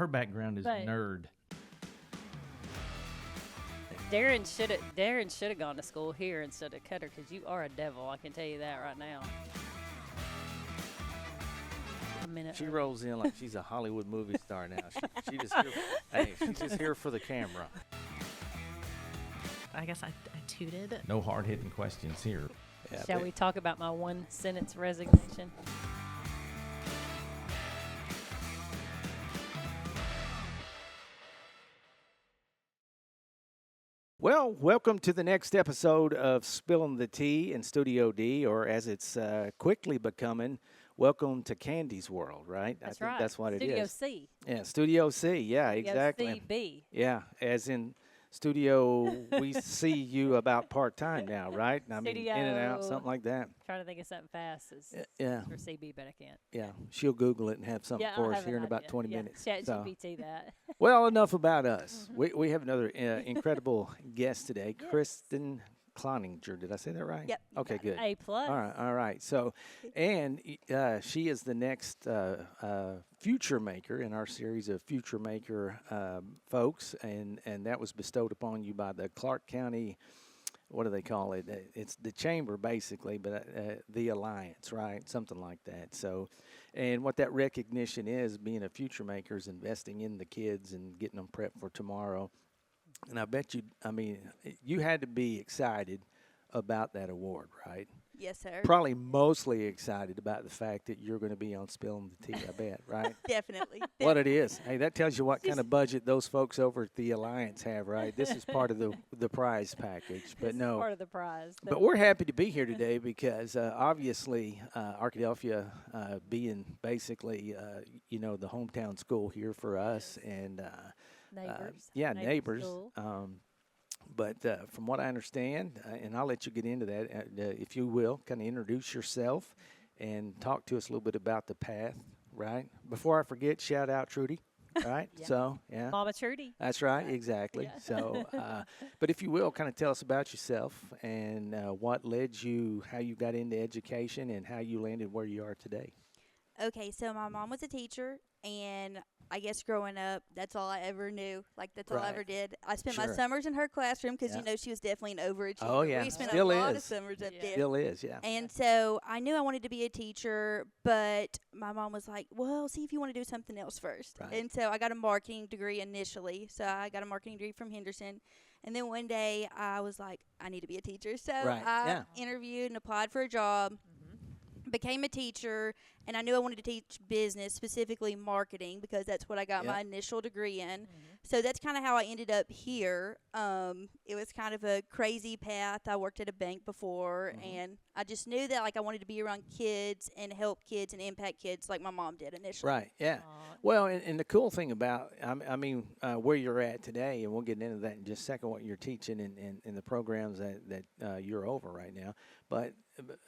her background is But- nerd. Darren should have gone to school here instead of Cutter because you are a devil. I can tell you that right now. A minute. She early. rolls in like she's a Hollywood movie star now. She just here, hey, she's just here for the camera. I guess I tooted. No hard-hitting questions here. Yeah, Shall but- we talk about my one sentence resignation? Well, welcome to the next episode of Spilling the Tea in Studio D, or as it's quickly becoming, welcome to Candy's World, right? That's I think right. that's what Studio it is. C. Yeah, Studio C. Yeah, Studio exactly. CB. Yeah, as in studio, we see you about part-time now, right? I mean, in and out, Studio- something like that. Trying to think of something fast. Yeah, For CB, but I can't. yeah. She'll Google it and have something Yeah, for I'll us have here an in about idea. 20 Yeah, minutes. Chat So- GPT that. Well, enough about us. We have another incredible guest today, Yes. Kristin Cloninger. Did I say that right? Yep, you Okay, good. A plus. All right. So, and she is the next future maker in our series of future maker folks, and that was bestowed upon you by the Clark County. What do they call it? It's the chamber, basically, but the alliance, right? Something like that. So, and what that recognition is, being a future maker, is investing in the kids and getting them prepped for tomorrow. And I bet you, I mean, you had to be excited about that award, right? Yes, sir. Probably mostly excited about the fact that you're going to be on Spilling the Tea, I bet, right? Definitely. What it is. Hey, that tells you what kind of budget those folks over at the Alliance have, right? This is part of the prize package. But This is no, part of the prize. but we're happy to be here today because obviously Arkadelphia being basically, the hometown school here for us and neighbors. neighbors. school. But from what I understand, and I'll let you get into that, if you will, kind of introduce yourself and talk to us a little bit about the path, right? Before I forget, shout out Trudy, right? Yeah. So, yeah. Mama Trudy. That's right, exactly. Yeah. So, but if you will, kind of tell us about yourself and what led you, how you got into education and how you landed where you are today. Okay, so my mom was a teacher, and I guess growing up, that's all I ever knew. Like, that's all I ever Right. did. I spent my Sure. summers in her classroom because, Yeah. she was definitely an overachiever. Oh, yeah. We spent Still a lot of is. summers up Yeah. there. Still is, yeah. And so I knew I wanted to be a teacher, but my mom was like, well, see if you want to do something else first. Right. And so I got a marketing degree initially. So I got a marketing degree from Henderson. And then one day I was like, I need to be a teacher. So Right, I yeah. interviewed and applied for a job, became a teacher, and I knew I wanted to teach business, specifically marketing, because that's what I got Yep. my initial degree in. So that's kind of how I ended up here. It was kind of a crazy path. I worked at a bank before, and I just knew that I wanted to be around kids and help kids and impact kids like my mom did initially. Right, yeah. Well, and the cool thing about, where you're at today, and we'll get into that in just a second, what you're teaching in the programs that you're over right now. But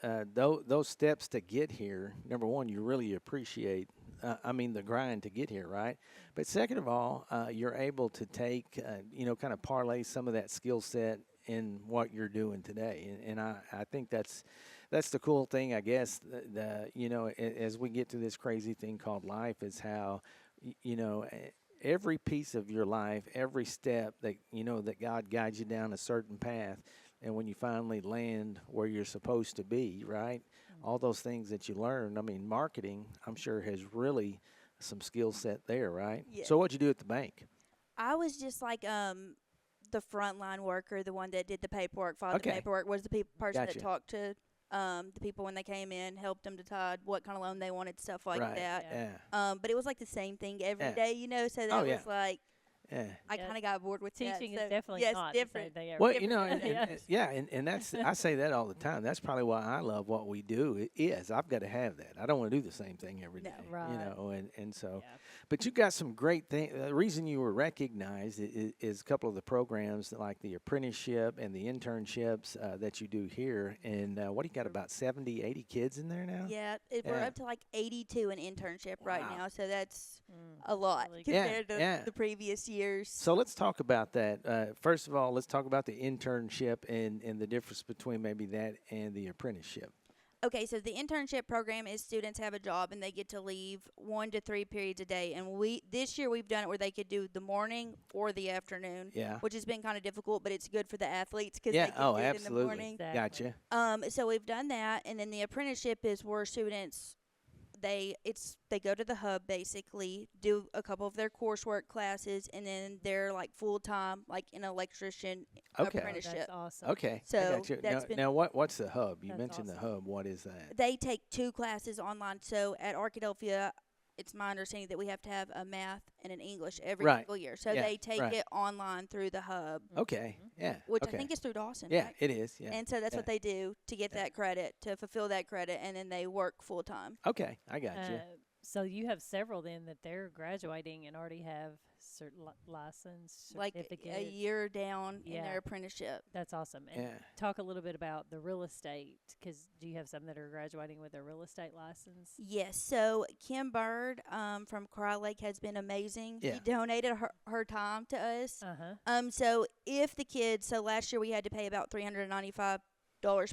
those steps to get here, number one, you really appreciate, the grind to get here, right? But second of all, you're able to take, kind of parlay some of that skill set in what you're doing today. And I think that's the cool thing, I guess, as we get to this crazy thing called life is how, every piece of your life, every step that, that God guides you down a certain path. And when you finally land where you're supposed to be, right, all those things that you learn, marketing, I'm sure has really some skill set there, right? Yeah. So what'd you do at the bank? I was just like the frontline worker, the one that did the paperwork, filed Okay. the paperwork, was the person Gotcha. that talked to the people when they came in, helped them decide what kind of loan they wanted, stuff like right. that. Yeah. But it was like the same thing every Yeah. day, so that Oh, yeah. was like, Yeah. I Yeah. kind of got bored with that. Teaching so is definitely yes, not different. the same thing. Well, Yes. and that's I say that all the time. That's probably why I love what we do. It is I've got to have that. I don't want to do the same thing every No. day. Right. And so, Yeah. but you got some great things. The reason you were recognized is a couple of the programs like the apprenticeship and the internships that you do here. And what do you got, about 70, 80 kids in there now? Yeah, we're Yeah. up to like 82 in internship right Wow. now, so that's a lot Really good. compared Yeah. to the previous years. So let's talk about that. First of all, let's talk about the internship and the difference between maybe that and the apprenticeship. Okay, so the internship program is students have a job and they get to leave 1 to 3 periods a day. And this year we've done it where they could do the morning or the afternoon, Yeah. which has been kind of difficult, but it's good for the athletes because Yeah. they can Oh, do it in the absolutely. morning. Exactly. Gotcha. So we've done that, and then the apprenticeship is where students they go to the hub basically, do a couple of their coursework classes, and then they're like full time, like an electrician Okay. apprenticeship. That's awesome. Okay. I So got you. that's Now, been- now what's the hub? You That's mentioned the awesome. hub. What is that? They take 2 classes online. So at Arkadelphia, it's my understanding that we have to have a math and an English every Right. single year. So Yeah, they take right. it online through the hub, Okay. Yeah. which okay. I think is through Dawson. Yeah, right? it is. Yeah. And so that's yeah. what they do to get Yeah. that credit, to fulfill that credit, and then they work full time. Okay, I got you. So you have several then that they're graduating and already have certain license, Like certificate. a year down in Yeah. their apprenticeship. That's awesome. And Yeah. talk a little bit about the real estate, because do you have some that are graduating with a real estate license? Yes. So Kim Bird from Cry Lake has been amazing. Yeah. She donated her time to us. Uh-huh. So if the kids, so last year we had to pay about $395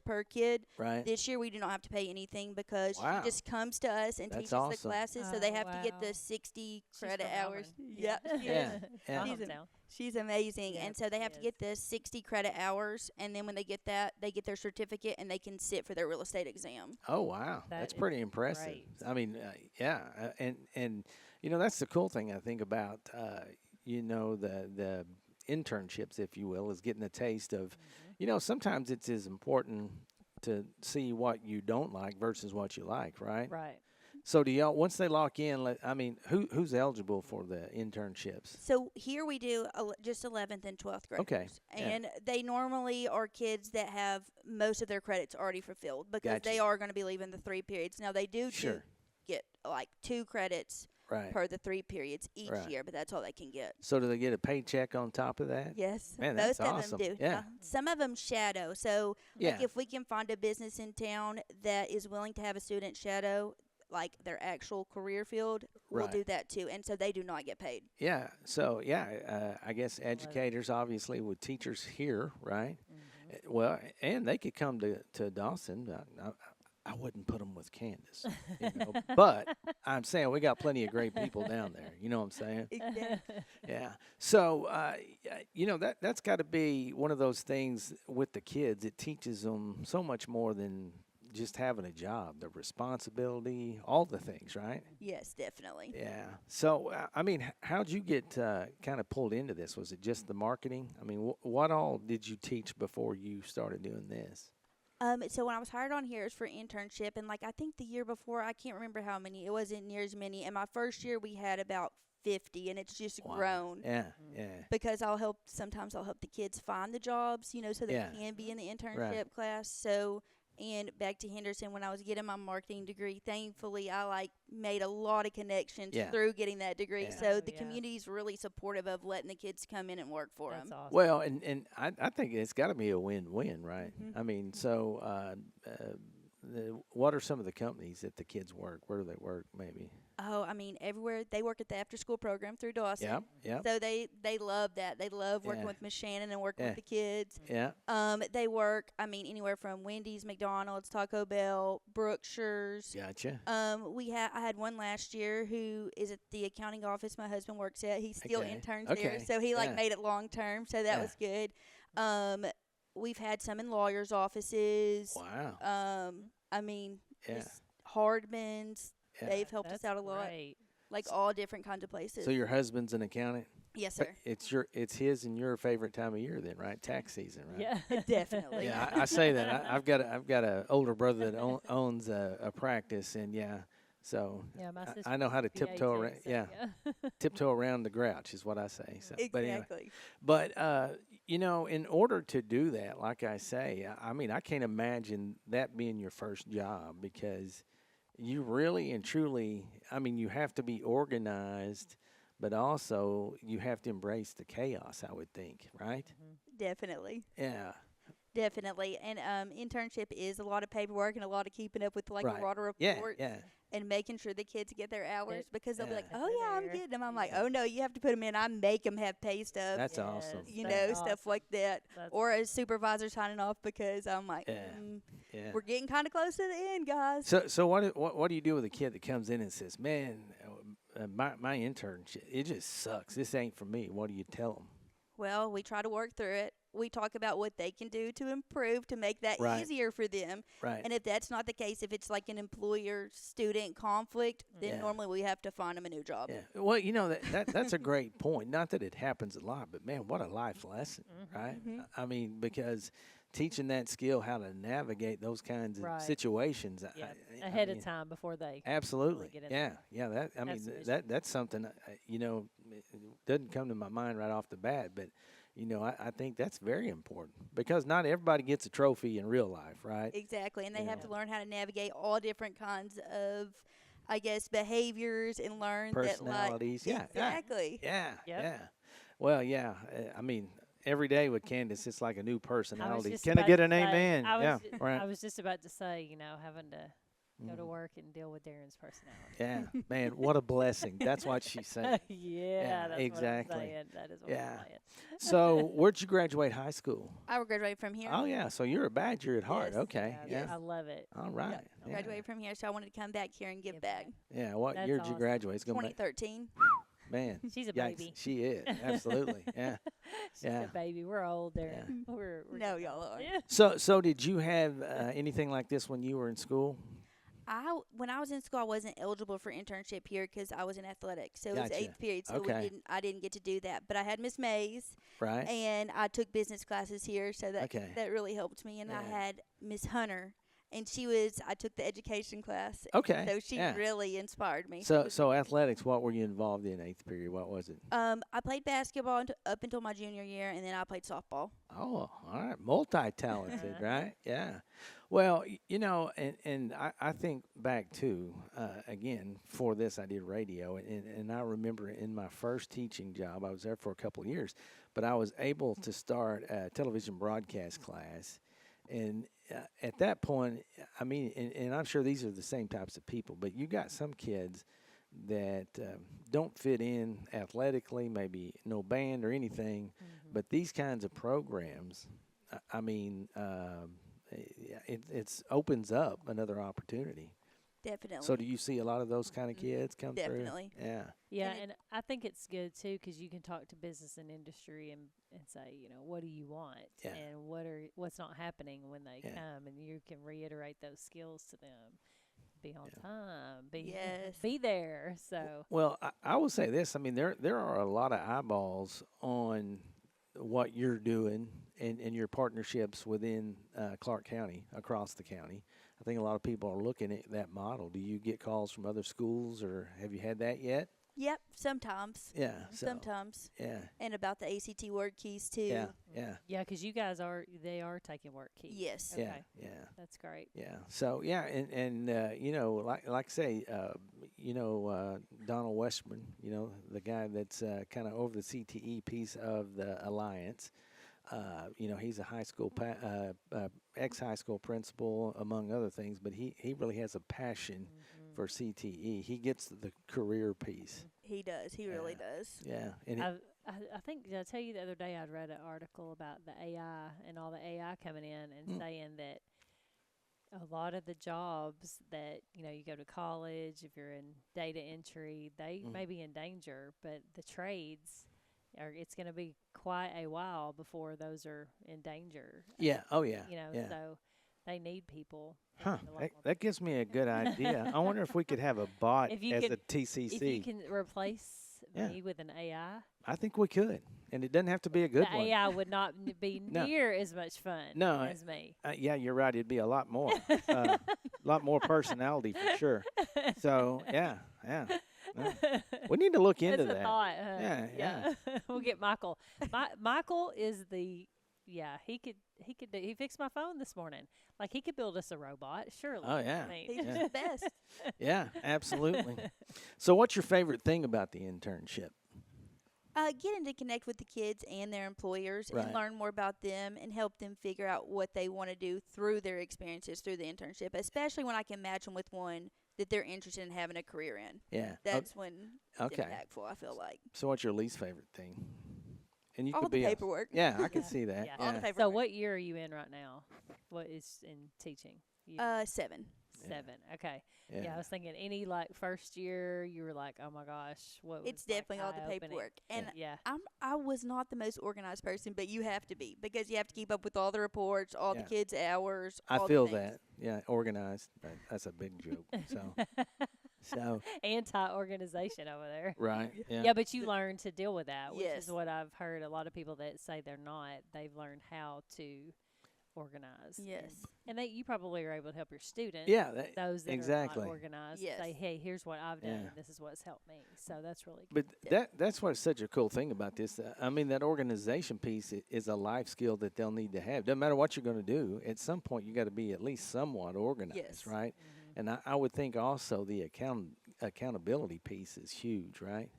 per kid. Right. This year we do not have to pay anything because Wow. she just comes to us and That's teaches awesome. the classes. So Oh, they have to get wow. the 60 She's credit from hours. Auburn. Yep. she Yeah. is. Yeah. My She's a- hometown. She's amazing. Yeah, And so they have she to get the 60 credit hours. And then when they get that, they get their certificate and they can sit for their real estate exam. Oh wow, That that's is pretty impressive. great. I mean, yeah, and you know that's the cool thing I think about you know the internships, if you will, is getting a taste of. You know, sometimes it's as important to see what you don't like versus what you like, right? Right. So do y'all once they lock in? I mean, who's eligible for the internships? So here we do just 11th and 12th graders. Okay, yeah. And they normally are kids that have most of their credits already fulfilled because they Gotcha. are going to be leaving the 3 periods. Now, they do Sure. get like 2 credits Right. per the 3 periods each Right. year, but that's all they can get. So do they get a paycheck on top of that? Yes, Man, most that's of awesome. them do. Yeah. Some of them shadow. So, Yeah. like if we can find a business in town that is willing to have a student shadow, like their actual career field, we'll Right. do that too. And so they do not get paid. Yeah. So yeah, I guess educators obviously with teachers here, right? Well, and they could come to Dawson. I wouldn't put them with Candace, you know, but I'm saying we got plenty of great people down there. You know what I'm saying? Exactly. Yeah. So you know that's got to be one of those things with the kids. It teaches them so much more than just having a job, the responsibility, all the things, right? Yes, definitely. Yeah. So, I mean, how'd you get kind of pulled into this? Was it just the marketing? I mean, what all did you teach before you started doing this? So when I was hired on here, it was for internship, and like I think the year before, I can't remember how many. It wasn't near as many. And my first year, we had about 50, and it's just Wow. grown. Yeah, yeah. Because sometimes I'll help the kids find the jobs, you know, so they Yeah. can be in the internship class. So, and back to Henderson, when I was getting my marketing degree, thankfully I made a lot of connections Yeah. through getting that degree. Yeah. So Oh, the yeah. community's really supportive of letting the kids come in and work for That's them. awesome. Well, and I think it's got to be a win-win, right? Mhm. I mean, so what are some of the companies that the kids work? Where do they work, maybe? Oh, I mean, everywhere. They work at the after-school program through Dawson. Yep, yep, So they love that. They love working Yeah. with Miss Shannon and working Yeah. with the kids. yeah. They work, I mean, anywhere from Wendy's, McDonald's, Taco Bell, Brookshire's. Gotcha. I had one last year who is at the accounting office my husband works at. He still Okay. interns Okay. there, so he Yeah. made it long term, so that Yeah. was good. We've had some in lawyers' offices. Wow. I mean, Yeah. just Hardman's. Yeah. They've helped That's us out a lot, great. like all different kinds of places. So your husband's an accountant? Yes, But sir. it's his and your favorite time of year then, right? Tax season, right? Yeah. Definitely. Yeah, I say that. I've got a older brother that owns a practice, and yeah, so Yeah, my sister. I know how to tiptoe around. Yeah, Yeah. tiptoe around the grouch is what I say. So, but anyway, Exactly. but you know, in order to do that, like I say, I mean, I can't imagine that being your first job because you really and truly, I mean, you have to be organized, but also you have to embrace the chaos, I would think, right? Definitely. Yeah. Definitely. And internship is a lot of paperwork and a lot of keeping up with Right. a lot of Yeah, reports. yeah. and making sure the kids get their hours because they'll be like, Yeah. oh, yeah, I'm There. getting them. I'm like, oh, no, you have to put them in. I make them have pay stubs, That's awesome. Yes, you that's know, stuff awesome. like that. That's Or a supervisor signing off because I'm like, Yeah. Yeah. we're getting kind of close to the end, guys. So what do you do with a kid that comes in and says, "Man, my internship, it just sucks. This ain't for me." What do you tell them? Well, we try to work through it. We talk about what they can do to improve to make that Right. easier for them. Right. And if that's not the case, if it's like an employer-student conflict, then Yeah. normally we have to find them a new job. Yeah. Well, that's a great point. Not that it happens a lot, but man, what a life lesson, right? I mean, because teaching that skill how to navigate those kinds of Right. situations Yeah, I ahead mean, of time before they. Absolutely. get in Yeah. there. Yeah. That I mean That's the that's something it doesn't come to my mind right off the bat, but I think that's very important because not everybody gets a trophy in real life, right? Exactly. And they have Yeah. to learn how to navigate all different kinds of, I guess, behaviors and learn that, like, Personalities. Yeah. exactly. Yeah. Yep. Yeah. Well, yeah. I mean, every day with Candace, it's like a new personality. just Can I about get to an say- amen? I was Yeah. ju- Right. I was just about to say, having to go to Mhm. work and deal with Darren's personality. Yeah. Man, what a blessing. That's what she's saying. Yeah, that's exactly. what I'm saying. That is what Yeah. I'm saying. So, where'd you graduate high school? I will graduate from here. Oh, yeah. So you're a Badger at heart. Yes. Okay. Yeah, Yeah. I love it. All right. Yep. Yeah. Graduated from here, so I wanted to come back here and give Give back. back. Yeah. What That's year did you awesome. graduate? It's gonna be, 2013. man. She's a Yikes. baby. She is. Absolutely. Yeah. She's Yeah. a baby. We're old, Darren. We're No, getting y'all old. are. Yeah. So did you have anything like this when you were in school? When I was in school, I wasn't eligible for internship here because I was in athletics. So it was Gotcha. 8th period, so Okay. I didn't get to do that. But I had Miss Mays, Right. and I took business classes here, so that Okay. that really helped me. And I Yeah. had Miss Hunter, and I took the education class. Okay. So she yeah. really inspired me. So athletics. What were you involved in 8th period? What was it? I played basketball up until my junior year, and then I played softball. Oh, all right. Multi-talented, right? Yeah. Well, and I think back to, again, for this I did radio, and I remember in my first teaching job, I was there for a couple of years, but I was able to start a television broadcast class. And at that point, I mean, and I'm sure these are the same types of people, but you got some kids that don't fit in athletically, maybe no band or anything, but these kinds of programs, I mean, it opens up another opportunity. Definitely. So do you see a lot of those kind of kids come Definitely. through? Yeah. Yeah, And and I think it's good too because you can talk to business and industry and say, what do you want, Yeah. and what's not happening when they Yeah. come, and you can reiterate those skills to them. Be on Yeah. time. Yes. Be there. So Well, I will say this. I mean, there are a lot of eyeballs on what you're doing and your partnerships within Clark County, across the county. I think a lot of people are looking at that model. Do you get calls from other schools, or have you had that yet? Yep, sometimes. Yeah. So, Sometimes. Yeah. And about the ACT word keys, too. Yeah. Yeah. yeah, because you guys they are taking work keys. Yes. Okay. Yeah. Yeah. That's great. Yeah. So yeah, and like I say, Donald Westman, the guy that's kind of over the CTE piece of the alliance. He's a high school ex-high school principal, among other things, but he really has a passion for CTE. He gets the career piece. He does. He really Yeah. does. Yeah. And I think, did I tell you the other day I'd read an article about the AI and all the AI coming in and saying that a lot of the jobs that, you go to college, if you're in data entry, they may be in danger, but the trades, it's going to be quite a while before those are in danger. yeah. Oh yeah. Yeah. So they need people. They Huh. need a lot That, more that gives me a good idea. I wonder if we could have a bot If you as could- a TCC. If you can replace Yeah. me with an AI, I think we could, and it doesn't have to be a good the one. AI would not be No. near as much fun No, as me. Yeah, you're right. It'd be a lot more, lot more personality for sure. So yeah. We need to look into That's a that. thought, huh? Yeah, We'll get Michael. Michael is he fixed my phone this morning. Like, he could build us a robot, surely. Oh, yeah. I mean, He's Yeah. the best. Yeah, absolutely. So, what's your favorite thing about the internship? Getting to connect with the kids and their employers Right. and learn more about them and help them figure out what they want to do through their experiences through the internship, especially when I can match them with one that they're interested in having a career in. Yeah. That's when it's Okay. impactful, I feel like. So what's your least favorite thing? And you All could the be paperwork. Yeah, I can Yeah. see that. Yeah. All the Yeah. paperwork. So what year are you in right now? What is in teaching? You, 7. 7. Okay. Yeah. Yeah, I was thinking any like first year you were like, oh my gosh, what was It's like, definitely all the eye-opening? paperwork. And Yeah. I was not the most organized person, but you have to be because you have to keep up with all the reports, all Yeah. the kids' hours. I all feel the things. that. Yeah, organized. That's a big joke. So Anti-organization over there. right. Yeah. Yeah. But you learn to deal with that, which Yes. is what I've heard a lot of people that say they're not. They've learned how to organize. Yes. And you probably are able to help your students. Yeah. Those that are exactly. not organized. Yes. Say, hey, here's what I've done. Yeah. And this is what's helped me. So that's really good. But that's what's such a cool thing about this. I mean, that organization piece is a life skill that they'll need to have. Doesn't matter what you're going to do. At some point, you got to be at least somewhat organized, Yes. right? Mm-hmm. And I would think also the accountability piece is huge, right?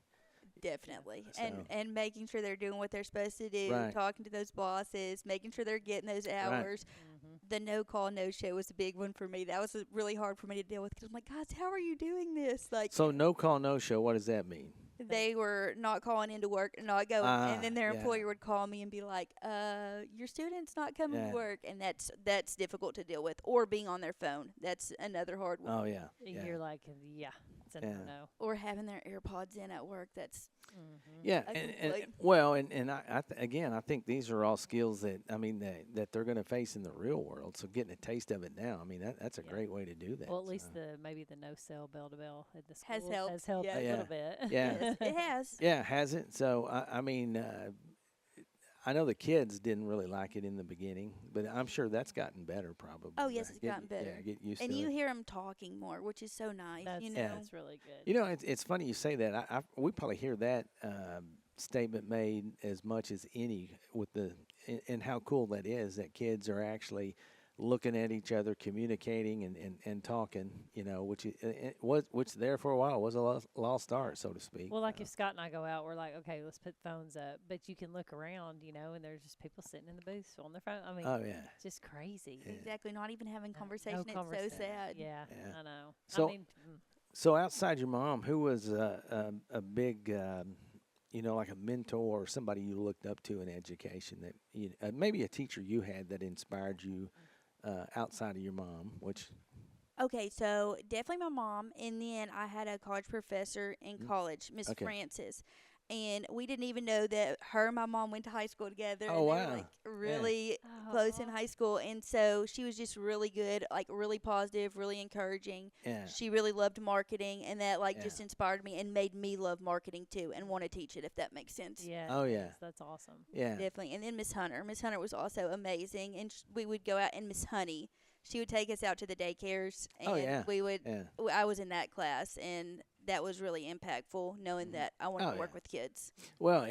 Definitely. So- And making sure they're doing what they're supposed to do, Right. talking to those bosses, making sure they're getting those hours. Mm-hmm. The no call, no show was a big one for me. That was really hard for me to deal with because I'm like, guys, how are you doing this? Like, So no call, no show. What does that mean? they were not calling into work and not going, and then their yeah. employer would call me and be like, your student's not coming Yeah. to work, and that's difficult to deal with. Or being on their phone, that's another hard one. Oh yeah. Yeah. You're like, yeah, it's a Yeah. no. Or having their AirPods in at work, that's Mm-hmm. Yeah, I and completely- well, and again, I think these are all skills that that they're going to face in the real world. So getting a taste of it now, I mean, that's a Yeah. great way to do that. Well, at least so. maybe the no sell bell to bell at the school Has helped, has helped yeah. a Yeah. little bit. Yeah. yes, it has. Yeah, has it? So I mean, I know the kids didn't really like it in the beginning, but I'm sure that's gotten better probably. Oh, yes, it's Get- gotten better. Yeah, get used And to you it. hear them talking more, which is so nice. That's, you know, Yeah. that's really good. You know, it's funny you say that. We probably hear that statement made as much as any with and how cool that is that kids are actually looking at each other, communicating and talking. You know, which there for a while was a lost art, so to speak. Well, like if Scott and I go out, we're like, okay, let's put phones up. But you can look around, and there's just people sitting in the booth on their phone. I mean, Oh yeah. it's just crazy. Yeah. exactly. Not even having No conversation. It's conversation. so sad. Yeah, Yeah. I know. So- I mean, So outside your mom, who was a big, like a mentor or somebody you looked up to in education that maybe a teacher you had that inspired you outside of your mom, which Okay, so definitely my mom, and then I had a college professor in college, Miss Okay. Francis, and we didn't even know that her and my mom went to high school together. Oh, and they were, wow. like really close in Aw. high school, and so she was just really good, like really positive, really encouraging. yeah, She really loved marketing, and that Yeah. just inspired me and made me love marketing too, and want to teach it if that makes sense. Yeah. Oh, it yeah. does. That's awesome. yeah, Definitely. And then Miss Hunter. Miss Hunter was also amazing, and we would go out, and Miss Honey, she would take us out to the daycares, and Oh, yeah. we would. yeah. I was in that class, and that was really impactful, knowing that I wanted Oh, to work yeah. with kids. Well,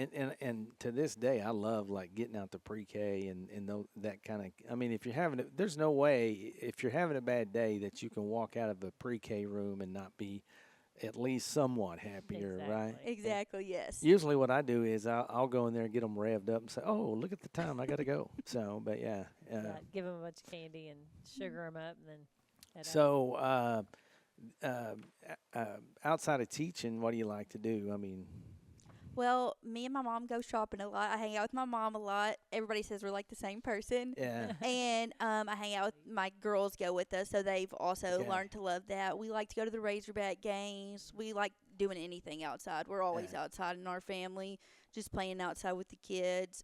and to this day, I love like getting out to pre-K and that kind of. I mean, if you're there's no way if you're having a bad day that you can walk out of a pre-K room and not be at least somewhat happier, right? Exactly. Exactly. Yes. Usually, what I do is I'll go in there and get them revved up and say, "Oh, look at the time, I got to go." So, but yeah. Yeah, give them a bunch of candy and sugar them up, and then. head out. So, outside of teaching, what do you like to do? I mean, Well, me and my mom go shopping a lot. I hang out with my mom a lot. Everybody says we're like the same person. yeah, And I hang out with my girls go with us, so they've also Okay. learned to love that. We like to go to the Razorback games. We like doing anything outside. We're always Yeah. outside in our family, just playing outside with the kids.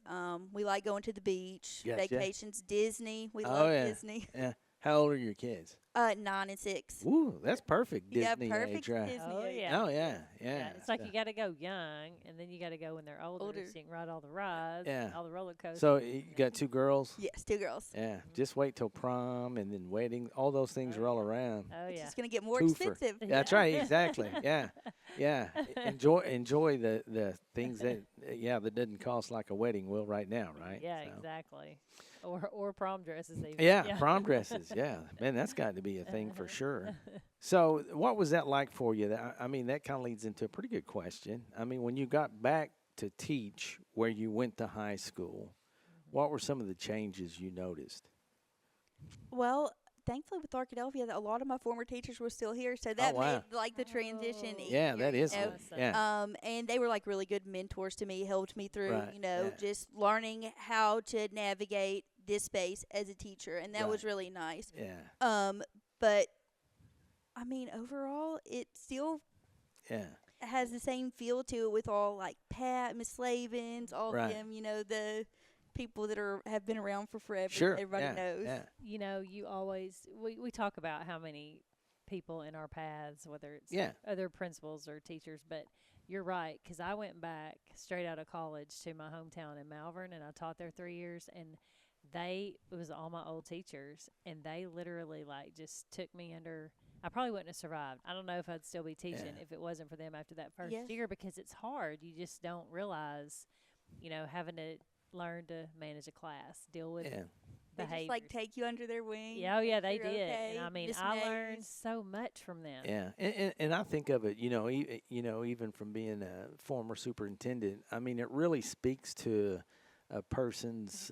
We like going to the beach, Gotcha. vacations, Disney. We Oh, love yeah. Disney. yeah. How old are your kids? 9 and 6. Ooh, that's perfect. Yeah, Disney perfect age, right? Disney Oh, age. yeah. Oh yeah, yeah. It's like so, you got to go young, and then you got to go when they're older, Older. so you can ride all the rides, Yeah. all the roller coasters. so you got 2 girls. Yes, 2 girls. Yeah, just wait till prom and then wedding. All those things Oh, are all yeah. around. Oh It's yeah. just going to get more Twofer. expensive. That's right, exactly. Yeah, yeah. Enjoy the things that that doesn't cost like a wedding will right now, right? Yeah, So. exactly. Or prom dresses even. Yeah, prom dresses. Yeah, man, that's got to be a thing for sure. So, what was that like for you? I mean, that kind of leads into a pretty good question. I mean, when you got back to teach where you went to high school, what were some of the changes you noticed? Well, thankfully with Arkadelphia, a lot of my former teachers were still here, so that wow. made like the transition Oh. easier. Yeah, that you is know? good. Awesome. Yeah. And they were like really good mentors to me, helped me through, Right, yeah. just learning how to navigate this space as a teacher, and that was Right. really nice. Yeah. But I mean, overall, it still Yeah. has the same feel to it with all like Pat, Miss Slavens, all Right. of them, the people that have been around for forever. Sure. Everybody yeah. knows. Yeah. You know, you always we talk about how many people in our paths, whether it's Yeah. other principals or teachers, but you're right, because I went back straight out of college to my hometown in Malvern, and I taught there 3 years, and it was all my old teachers, and they literally like just took me under. I probably wouldn't have survived. I don't know if I'd still be teaching Yeah. if it wasn't for them after that first Yes. year, because it's hard. You just don't realize, having to learn to manage a class, deal with Yeah. They behaviors. just like take you under their wing. Yeah, oh yeah, they You're did. okay, And I mean, Miss I learned Mays. so much from them. Yeah, and I think of it, even from being a former superintendent, I mean, it really speaks to a person's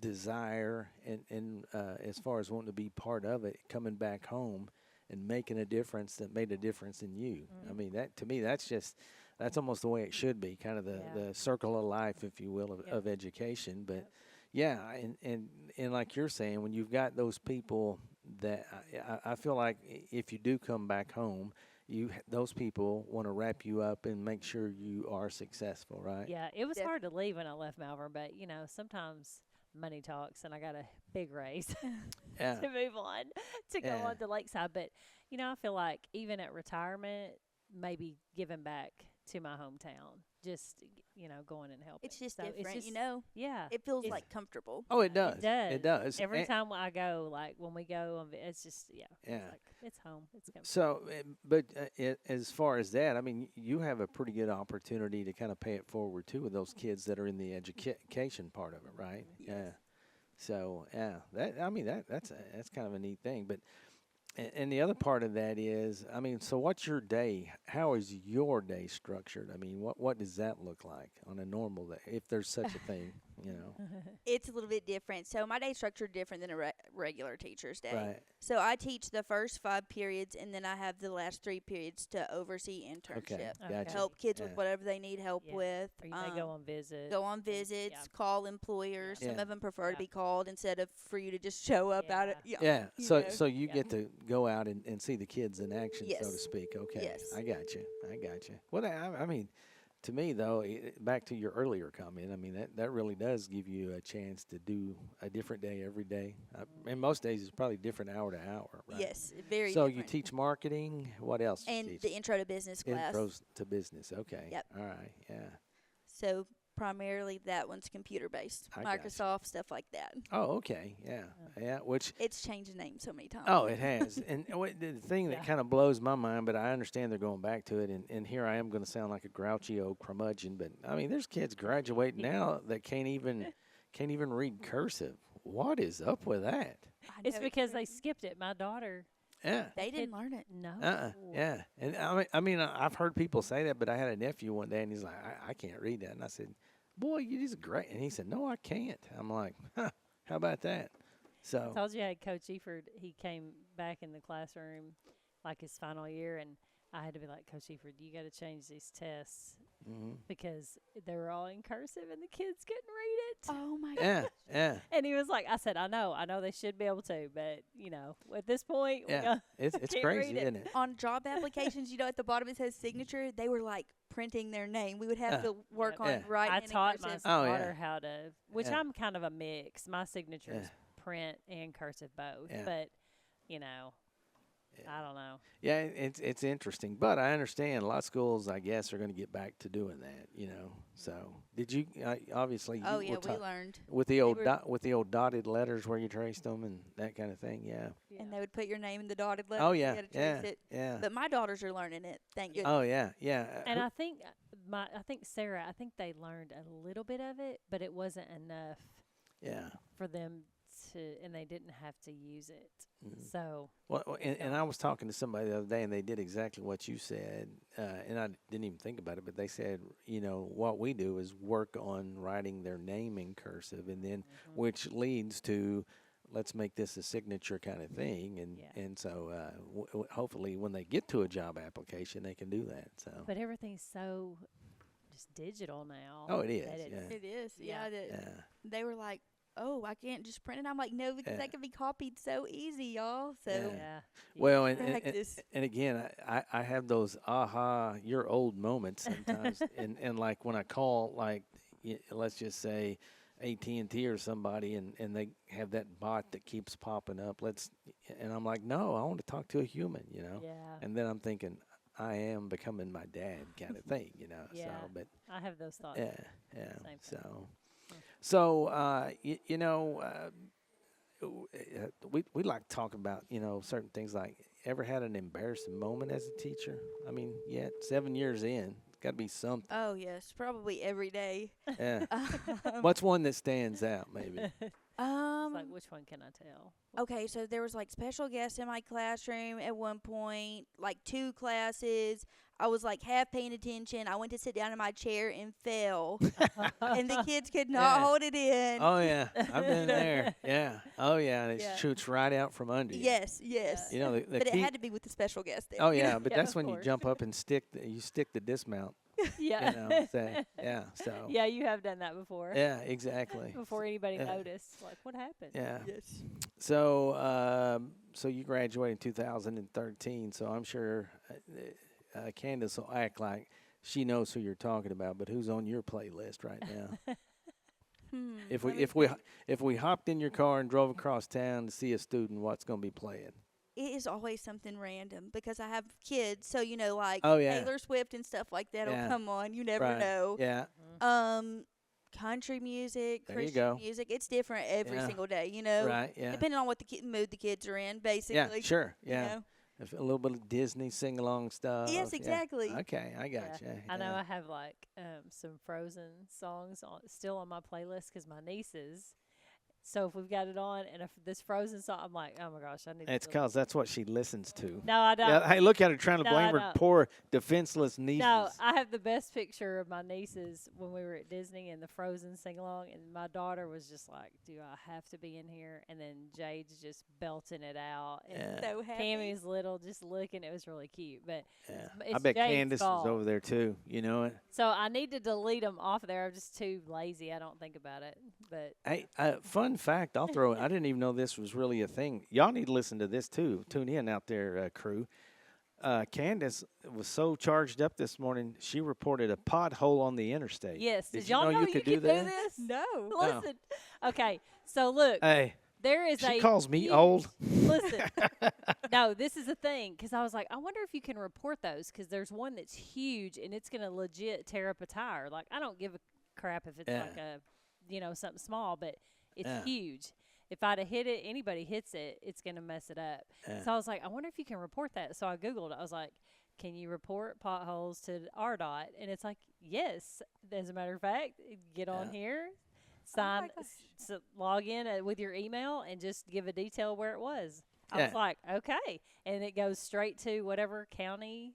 desire and as far as wanting to be part of it, coming back home and making a difference that made a difference in you. I mean, that to me, that's almost the way it should be, kind of Yeah. the circle of life, if you will, Yep. of education. But Yep. yeah, and like you're saying, when you've got those people that I feel like if you do come back home, those people want to wrap you up and make sure you are successful, right? Yeah, it was Def- hard to leave when I left Malvern, but sometimes money talks, and I got a big raise Yeah. to move on to go Yeah. on to Lakeside. But I feel like even at retirement, maybe giving back to my hometown, just going and helping. It's just So different, Yeah, It feels It's- like comfortable. Oh, it does. It does. It does. Every And- time I go, like when we go, it's just Yeah. It's like it's home. It's comfortable. So, but as far as that, I mean, you have a pretty good opportunity to kind of pay it forward too with those kids that are in the education part of it, right? Yeah. So, yeah, that's kind of a neat thing. But and the other part of that is, I mean, so what's your day? How is your day structured? I mean, what does that look like on a normal day, if there's such a thing, It's a little bit different. So my day structured different than a regular teacher's day. Right. So I teach the first 5 periods, and then I have the last 3 periods to oversee internship. Okay. Okay. Gotcha. Help kids Yeah. with whatever they need help Yeah. with. Or you may go on visits. Go on visits, call employers. Yeah. Some of them prefer Yeah. to be called instead of for you to just show up out of Yeah. you So know. so you Yeah. get to go out and see the kids in action, so to Yes. speak. Okay. Yes. I got you. Well, I mean, to me though, back to your earlier comment, I mean that really does give you a chance to do a different day every day. And most days it's probably different hour to hour, right? Yes, very So different. you teach marketing. What else? do you and teach? the intro to business class. Intros to business. Okay. Yep. All right. Yeah. So primarily that one's computer based. I gotcha. Microsoft, stuff like that. Oh, okay. Yeah. Yeah. Which. It's changed names so many times. Oh, it has. And the thing that Yeah. kind of blows my mind, but I understand they're going back to it, and here I am going to sound like a grouchy old curmudgeon, but I mean, there's kids graduating now that can't even read cursive. What is up with that? I It's know, because they crazy. skipped it. My daughter. Yeah. They didn't kid- learn it. No. Yeah. And I mean, I've heard people say that, but I had a nephew one day, and he's like, I can't read that, and I said, boy, you just great, and he said, no, I can't. I'm like, huh, how about that? So. I told you I had Coach Eford. He came back in the classroom like his final year, and I had to be like, Coach Eford, you got to change these tests Mhm. because they were all in cursive and the kids couldn't read it. Oh my Yeah. Yeah. And he was like, I said, I know they should be able to, but at this point, Yeah. It's can't crazy, read it. isn't it? On job applications, at the bottom it says signature. They were like printing their name. We would have to work Yep. on Yeah. writing. I in taught my cursive. Oh, yeah. daughter how to, which Yeah. I'm kind of a mix. My signature is Yeah. print and cursive both, Yeah. but I don't know. Yeah, it's interesting, but I understand a lot of schools, I guess, are going to get back to doing that. So did you obviously? Oh you yeah, were we learned. with the old were- with the old dotted letters where you traced them and that kind of thing. Yeah. And they would put your name in the dotted letter. Oh You yeah. had to Yeah. trace it. Yeah. But my daughters are learning it. Thank goodness. Oh yeah. Yeah. And I think Sarah, I think they learned a little bit of it, but it wasn't enough yeah. for them and they didn't have to use it. Mhm. So Well, and I was talking to somebody the other day, and they did exactly what you said, and I didn't even think about it, but they said, what we do is work on writing their name in cursive, and then which leads to let's make this a signature kind of thing, and Yeah. and so hopefully when they get to a job application, they can do that. So. But everything's so just digital now. Oh, it is, that it's- yeah. It is. Yeah. Yeah. They were like, "Oh, I can't just print it." I'm like, "No, because Yeah. that can be copied so easy, y'all." So Yeah. Yeah. Well, and practice. and again, I have those aha, you're old moments sometimes, and like when I call, like let's just say AT&T or somebody, and they have that bot that keeps popping up. And I'm like, no, I want to talk to a human, Yeah. And then I'm thinking, I am becoming my dad kind of thing, Yeah. So, but I have those thoughts. yeah, yeah. Same thing. So, we like to talk about, certain things like ever had an embarrassing moment as a teacher? I mean, 7 years in, it's got to be something. Oh yes, probably every day. Yeah. What's one that stands out, maybe? It's like, which one can I tell? Okay, so there was like special guests in my classroom at one point, like 2 classes. I was like half paying attention. I went to sit down in my chair and fell, and the kids could not Yeah. hold it in. Oh yeah, I've been there. Yeah. Oh yeah, and it Yeah. shoots right out from under you. Yes, yes. You know the But it key. had to be with the special guest there. Oh you yeah, know? but Yeah, that's of when you course. jump up and stick the dismount. Yeah. Yeah. So. Yeah, you have done that before. Yeah, exactly. Before anybody Yeah. noticed. Like, what happened? Yeah. Yes. So, so you graduated in 2013. So I'm sure Candace will act like she knows who you're talking about. But who's on your playlist right now? If we hopped in your car and drove across town to see a student, what's going to be playing? It is always something random because I have kids, so like Oh, yeah. Taylor Swift and stuff like that'll Yeah. come on. You never Right. know. Yeah. Country music, There you Christian go. music. It's different every Yeah. single day. You know, Right. Yeah. depending on what the mood the kids are in, basically. Yeah. Sure. you Yeah. know. A little bit of Disney sing along stuff. Yes, yeah. exactly. Okay, I got you. I know I have like some Frozen songs still on my playlist because my nieces. So if we've got it on and if this Frozen song, I'm like, oh my gosh, I need. It's to because that's what she listens to. No, I don't. Yeah, hey, look at her trying to No, blame I her don't. poor defenseless nieces. No, I have the best picture of my nieces when we were at Disney and the Frozen sing along, and my daughter was just like, "Do I have to be in here?" And then Jade's just belting it out, and Yeah. So happy. Cammy's little just looking. It was really cute, but Yeah. it's I bet Jade's Candace fault. was over there too. You know it. So I need to delete them off there. I'm just too lazy. I don't think about it. But Hey, fun fact, I'll throw it. I didn't even know this was really a thing. Y'all need to listen to this too. Tune in out there, crew. Candace was so charged up this morning, she reported a pothole on the interstate. yes, Did did you y'all know you could do that? this? No. Listen. Okay, so look, Hey, there is she a calls me huge- old. Listen, no, this is a thing because I was like, I wonder if you can report those because there's one that's huge and it's gonna legit tear up a tire. Like I don't give a crap if it's Yeah. like a, something small, but it's Yeah. huge. If I'd have hit it, anybody hits it, it's gonna mess it up. Yeah. So I was like, I wonder if you can report that. So I googled it. I was like, can you report potholes to RDOT? And it's like, yes. As a matter of fact, get on Yeah. here, sign, gosh. log in with your email, and just give a detail where it was. I Yeah. was like, okay, and it goes straight to whatever county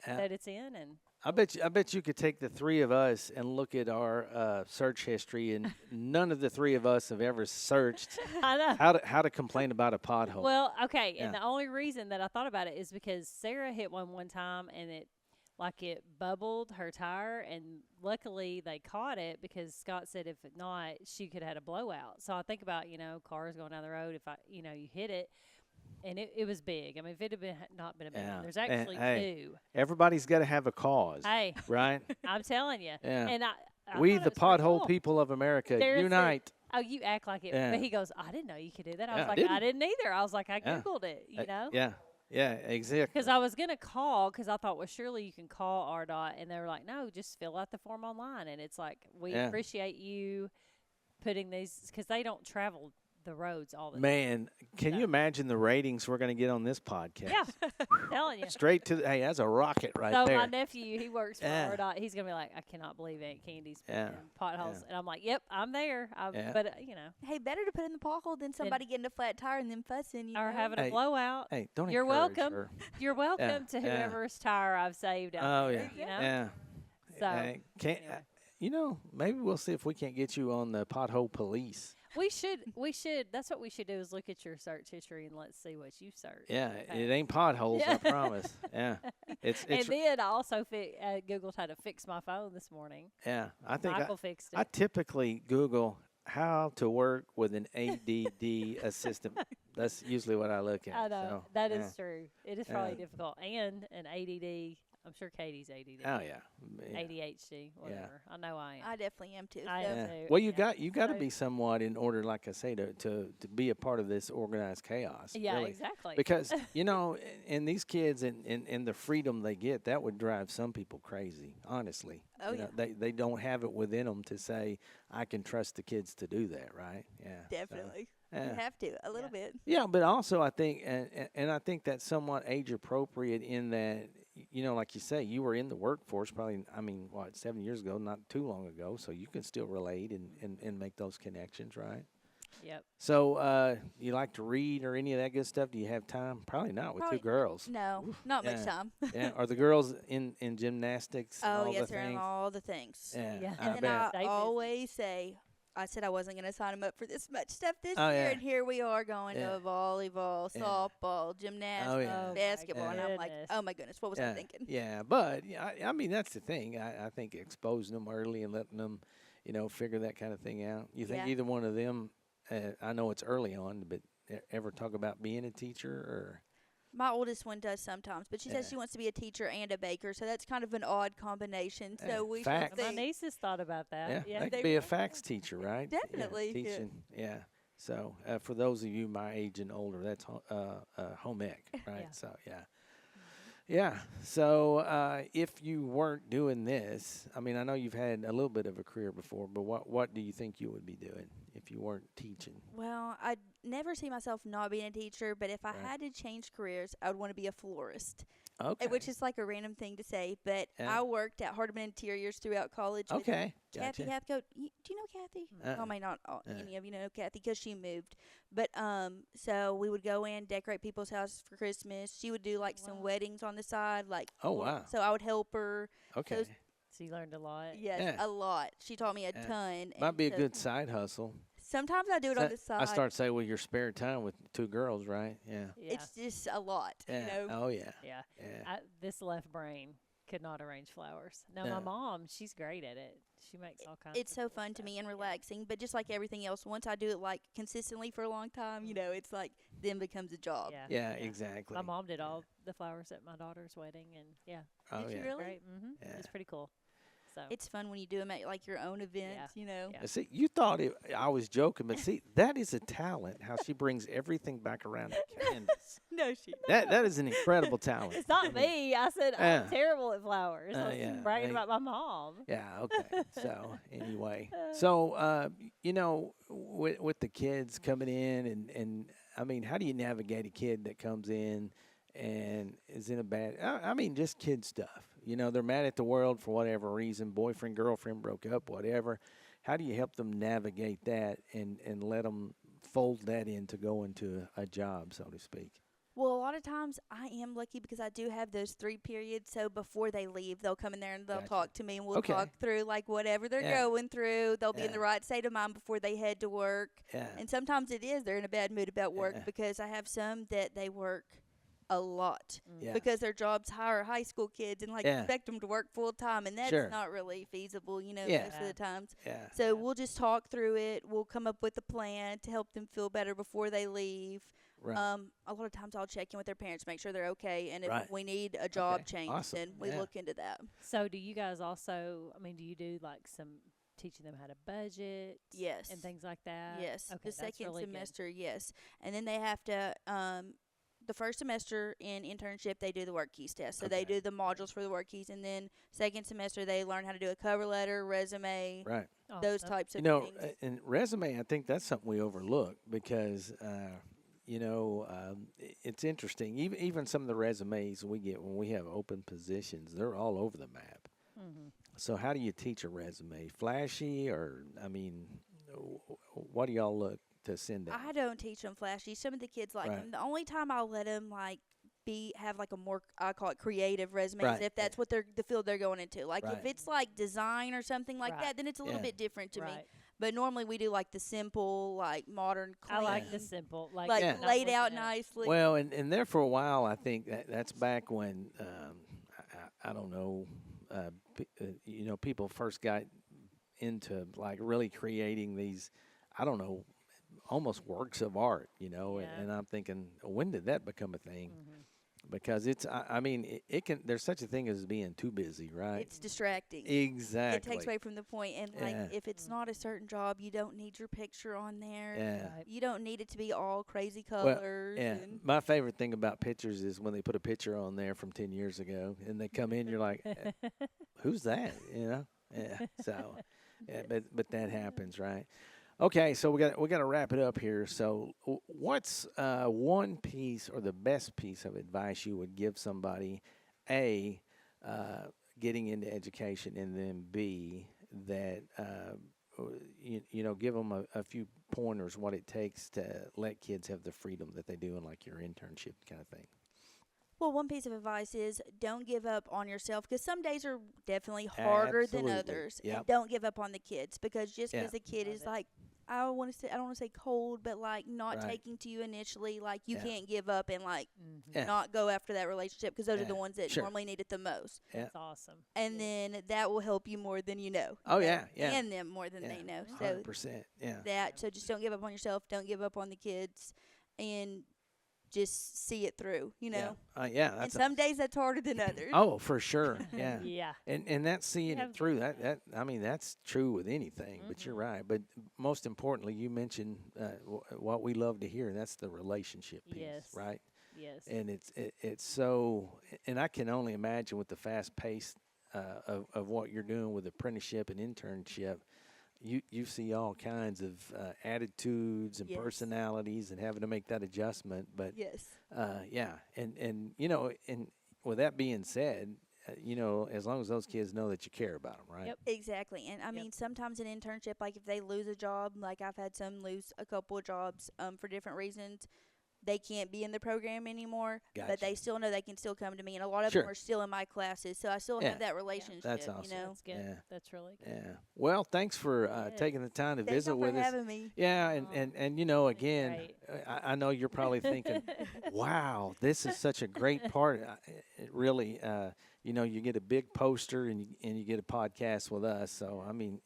Yeah. that it's in, and I bet you could take the three of us and look at our search history, and none of the three of us have ever searched I know. how to complain about a pothole. Well, okay, and Yeah. the only reason that I thought about it is because Sarah hit one time, and it bubbled her tire, and luckily they caught it because Scott said if not, she could have had a blowout. So I think about cars going down the road. If you hit it. And it was big. I mean, if it had not been a big Yeah. one, there's And, actually hey, two. Everybody's got to have a cause, Hey, right? I'm telling you. Yeah. And I We, thought the it was pretty pothole cool. people of America, There's a- unite. Oh, you act like it. Yeah. But he goes, I didn't know you could do that. I Yeah, was I like, didn't. I didn't either. I was like, I Yeah. Googled it, you know? Yeah, exactly. Because I was going to call because I thought, well, surely you can call RDOT. And they were like, no, just fill out the form online. And it's like, we Yeah. appreciate you putting these because they don't travel the roads all the time. Man, can you imagine the ratings we're going to get on this podcast? Yeah, telling you. Straight to hey, that's a rocket right So there. my nephew, he works for Yeah. RDOT. He's gonna be like, I cannot believe Aunt Candy's putting Yeah. in potholes, Yeah. and I'm like, yep, I'm there. Yeah. But Hey, better to put in the pothole than somebody getting a flat tire and then fussing. You or know? having a Hey, blowout. Hey, don't You're encourage welcome. her. You're welcome to yeah. whoever's tire I've saved out Oh there. yeah, You know? yeah. So Can't anyway. maybe we'll see if we can't get you on the pothole police. We should. That's what we should do is look at your search history and let's see what you search. Yeah, Okay. it ain't potholes, Yeah. I promise. Yeah, it's And then I also Googled how to fix my phone this morning. yeah. I think Michael fixed it. I typically Google how to work with an ADD assistant. That's usually what I look at. I know So, that yeah. is true. It is probably Yeah. difficult, and an ADD. I'm sure Katie's ADD. Oh yeah. Yeah. ADHD, whatever. I know I am. I definitely am too. I so. am Yeah. too, Well, you yeah. got to So- be somewhat in order, like I say, to be a part of this organized chaos. Yeah, really. exactly. Because and these kids and the freedom they get, that would drive some people crazy. Honestly, Oh, You know, yeah. they don't have it within them to say, I can trust the kids to do that, right? Yeah, so, Definitely. yeah. You have to a little bit. Yeah, but also I think, and I think that's somewhat age appropriate in that, like you say, you were in the workforce probably, 7 years ago, not too long ago, so you can still relate and make those connections, right? Yep. So, you like to read or any of that good stuff? Do you have time? Probably not with Probably two girls. No, not Yeah. much time. Yeah, are the girls in gymnastics? And Oh all yes, the they're in things? all the things. Yeah, Yeah. I And bet. Stay I busy. always say, I said I wasn't going to sign them up for this much stuff this Oh, year, yeah. and here we are going Yeah. to volleyball, Yeah. softball, gymnastics, Oh, yeah. Oh, my basketball, and I'm like, goodness. oh my goodness, what was I thinking? Yeah, but I mean that's the thing. I think exposing them early and letting them, figure that kind of thing out. You think Yeah. either one of them? I know it's early on, but ever talk about being a teacher or? My oldest one does sometimes, but she says Yeah. she wants to be a teacher and a baker, so that's kind of an odd combination. Yeah. So we Fact. should My see. nieces thought about that. Yeah, Yeah. that they could be a will. fax teacher, right? Yeah, Definitely, yeah. teaching. Yeah. So for those of you my age and older, that's home ec, right? Yeah. So yeah. Yeah. So if you weren't doing this, I mean, I know you've had a little bit of a career before, but what do you think you would be doing if you weren't teaching? Well, I'd never see myself not being a teacher, but if I Right. had to change careers, I would want to be a florist. Okay. Which is like a random thing to say, but Yeah. I worked at Hardeman Interiors throughout college. with Okay. Kathy Gotcha. Hathcote. Do you know Kathy? Uh-uh. I may not Uh-uh. any of you know Kathy because she moved. But so we would go in, decorate people's houses for Christmas. She would do like some Wow. weddings on the side, like Oh, wow. So I would help her. Okay. those- So you learned a lot. Yes, Yeah. a lot. She taught me a Yeah. ton. Might and be a so good side hustle. Sometimes I do it on the side. I start saying with your spare time with two girls, right? Yeah. Yeah. It's just a lot. Yeah. You know. Oh yeah. Yeah. Yeah. This left brain could not arrange flowers. Now No. my mom, she's great at it. She makes all kinds. It's of so cool fun to stuff. me and Yeah. relaxing, but just like everything else, once I do it like consistently for a long time, it's like then becomes a job. Yeah. Yeah. Exactly. My mom did all the flowers at my daughter's wedding, and yeah, Oh Did you yeah. really? great. Yeah. It's pretty cool. So It's fun when you do them at like your own events, Yeah. See, you thought I was joking, but see, that is a talent. How she brings everything back around the canvas. No, she. That is an incredible talent. it's not I mean, me. I said Yeah. I'm terrible at flowers. I was yeah, bragging I- about my mom. Yeah. Okay. So anyway, so with the kids coming in and I mean, how do you navigate a kid that comes in and is in a bad? I mean, just kid stuff. They're mad at the world for whatever reason. Boyfriend, girlfriend broke up, whatever. How do you help them navigate that and let them fold that in to go into a job, so to speak? Well, a lot of times I am lucky because I do have those 3 periods. So before they leave, they'll come in there and they'll Gotcha. talk to me, and we'll Okay. talk through like whatever they're Yeah. going through. They'll be in Yeah. the right state of mind before they head to work. Yeah. And sometimes they're in a bad mood about work Yeah. because I have some that they work a lot. Yeah. Because their jobs hire high school kids and Yeah. expect them to work full time, and that's Sure. not really feasible, Yeah. most of the times. Yeah. So we'll just talk through it. We'll come up with a plan to help them feel better before they leave. Right. A lot of times I'll check in with their parents, make sure they're okay, and if Right. we need a job Okay. change, Awesome. then we Yeah. look into that. So do you guys also? I mean, do you do like some teaching them how to budget? Yes. And things like that. Yes, Okay, the that's second really good. semester, yes, and then they have to. The first semester in internship, they do the work keys test. So they Okay. do the modules for the work keys, and then second semester they learn how to do a cover letter, resume, Right. those Awesome. types of You know, things. and resume, I think that's something we overlook because, it's interesting. Even some of the resumes we get when we have open positions, they're all over the map. Mhm. So how do you teach a resume? Flashy or, what do y'all look to send out? I don't teach them flashy. Some of the kids like Right. them. The only time I'll let them like have like a more, I call it creative resume, Right, if that's what the field they're going into. Like Right. if it's like design or something like Right. that, then it's a little Yeah. bit different to me. Right. But normally we do like the simple, like modern, clean, I like the simple, like, like Yeah. not laid out looking at- nicely. Well, and there for a while, I think that's back when I don't know, people first got into like really creating these, I don't know, almost works of art, Yeah. and I'm thinking, when did that become a thing? Mhm. Because I mean, it can. There's such a thing as being too busy, right? It's distracting. Exactly. It takes away from the point. And like, Yeah. if it's not a certain job, you don't need your picture on there. Yeah. Right. You don't need it to be all crazy Well, colors. yeah. And My favorite thing about pictures is when they put a picture on there from 10 years ago, and they come in, you're like, who's that? Yeah. So, yeah, but that happens, right? Okay, so we got to wrap it up here. So, what's one piece or the best piece of advice you would give somebody, A, getting into education, and then B, that give them a few pointers what it takes to let kids have the freedom that they do in like your internship kind of thing. well, one piece of advice is don't give up on yourself, because some days are definitely harder than Absolutely. others. Yep. And don't give up on the kids, because just Yeah. because the kid Love is it. like, I don't want to say cold, but like not Right. taking to you initially, like you Yeah. can't give up and like Mhm. Yeah. not go after that relationship, because those are Yeah. the ones that Sure. normally need it the most. Yeah. That's awesome. And then that will help you more than you know. Oh, You know, yeah, yeah. And them more than Yeah. they know. So 100%. Yeah. so just don't give up on yourself, don't give up on the kids, and just see it through, Yeah. And That's some days that's harder than others. oh, for sure. Yeah. Yeah. And that's seeing have- it through. That I mean, that's true with anything. But you're right. But most importantly, you mentioned what we love to hear. And that's the relationship piece, Yes. right? Yes. And it's so. And I can only imagine with the fast pace of what you're doing with apprenticeship and internship. You see all kinds of attitudes and Yes. personalities, and having to make that adjustment. But Yes. yeah, and with that being said, as long as those kids know that you care about them, right? Yep. Exactly. And I Yep. mean, sometimes an internship, like if they lose a job, like I've had some lose a couple of jobs for different reasons, they can't be in the program anymore, Gotcha. but they still know they can still come to me. And a lot of Sure. them are still in my classes, so I still Yeah. have that relationship, That's awesome. That's good. Yeah. That's really good. Yeah. Well, thanks for Good. taking the time to Thanks visit for with us. having me. Yeah, Oh, and been again, great. I know you're probably thinking, wow, this is such a great part. It really, you get a big poster and you get a podcast with us. So I mean,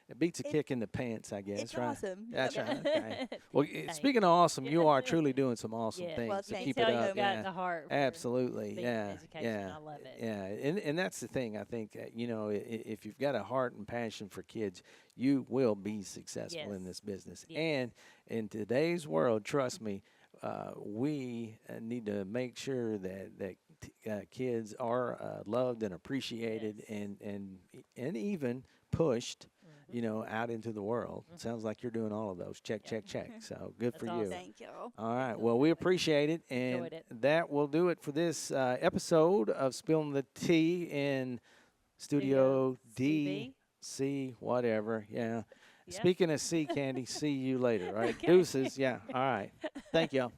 it beats a kick in the pants, I guess, It's right? awesome. That's Yep. right. Okay. Well, Thanks. speaking of awesome, you are truly doing some awesome Yeah. things. Well, so thank keep you. it Tell up. you've got the heart. For Absolutely. being in Yeah. education. Yeah. I love it. Yeah. And that's the thing. I think, if you've got a heart and passion for kids, you will be successful in Yes. this business. Yes. And in today's world, trust me, we need to make sure that kids are loved and appreciated Yes. and even pushed, out into the world. Sounds like you're doing all of those. Check. So good for That's you. awesome. Thank y'all. All right. Well, we appreciate it. And Enjoyed it. that will do it for this episode of Spilling the Tea in Studio D, C, whatever. Yeah. Yeah. Speaking of C, Candy, see you later, right? Deuces. Yeah. All right. Thank y'all.